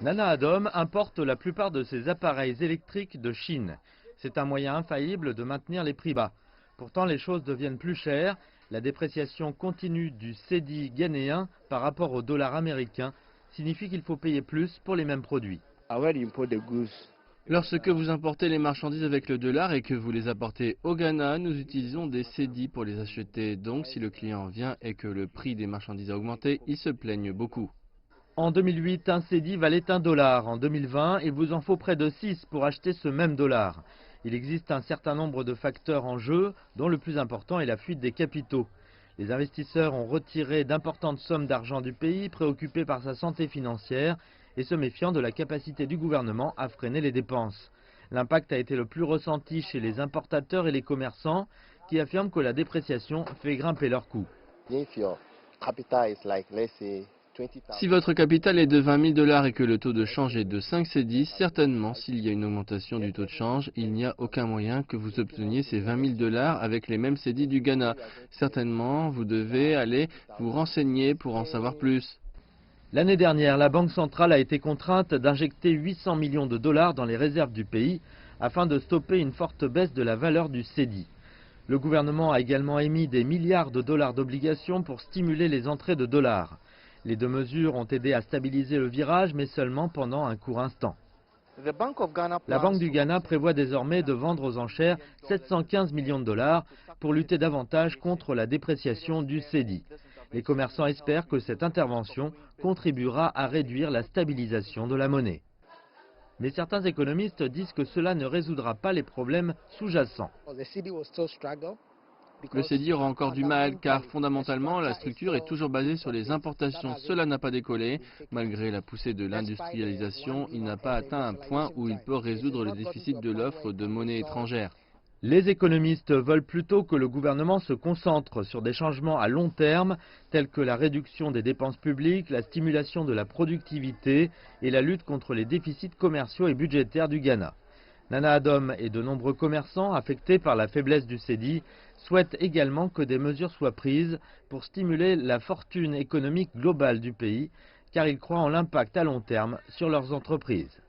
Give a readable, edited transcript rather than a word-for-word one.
Nana Adom importe la plupart de ses appareils électriques de Chine. C'est un moyen infaillible de maintenir les prix bas. Pourtant, les choses deviennent plus chères. La dépréciation continue du cédi ghanéen par rapport au dollar américain signifie qu'il faut payer plus pour les mêmes produits. Lorsque vous importez les marchandises avec le dollar et que vous les apportez au Ghana, nous utilisons des cédis pour les acheter. Donc si le client vient et que le prix des marchandises a augmenté, il se plaigne beaucoup. En 2008, un cédi valait $1. En 2020, il vous en faut près de 6 pour acheter ce même dollar. Il existe un certain nombre de facteurs en jeu, dont le plus important est la fuite des capitaux. Les investisseurs ont retiré d'importantes sommes d'argent du pays, préoccupés par sa santé financière et se méfiant de la capacité du gouvernement à freiner les dépenses. L'impact a été le plus ressenti chez les importateurs et les commerçants qui affirment que la dépréciation fait grimper leurs coûts. Si votre capital est de 20 000 $ et que le taux de change est de 5 cédis, certainement s'il y a une augmentation du taux de change, il n'y a aucun moyen que vous obteniez ces 20 000 $ avec les mêmes cédis du Ghana. Certainement, vous devez aller vous renseigner pour en savoir plus. L'année dernière, la Banque centrale a été contrainte d'injecter 800 millions de dollars dans les réserves du pays afin de stopper une forte baisse de la valeur du cédi. Le gouvernement a également émis des milliards de dollars d'obligations pour stimuler les entrées de dollars. Les deux mesures ont aidé à stabiliser le virage, mais seulement pendant un court instant. La Banque du Ghana prévoit désormais de vendre aux enchères 715 millions de dollars pour lutter davantage contre la dépréciation du cédi. Les commerçants espèrent que cette intervention contribuera à réduire la stabilisation de la monnaie. Mais certains économistes disent que cela ne résoudra pas les problèmes sous-jacents. Le cédi aura encore du mal car fondamentalement la structure est toujours basée sur les importations. Cela n'a pas décollé. Malgré la poussée de l'industrialisation, il n'a pas atteint un point où il peut résoudre le déficit de l'offre de monnaie étrangère. Les économistes veulent plutôt que le gouvernement se concentre sur des changements à long terme tels que la réduction des dépenses publiques, la stimulation de la productivité et la lutte contre les déficits commerciaux et budgétaires du Ghana. Nana Adom et de nombreux commerçants affectés par la faiblesse du cédi souhaitent également que des mesures soient prises pour stimuler la fortune économique globale du pays, car ils croient en l'impact à long terme sur leurs entreprises.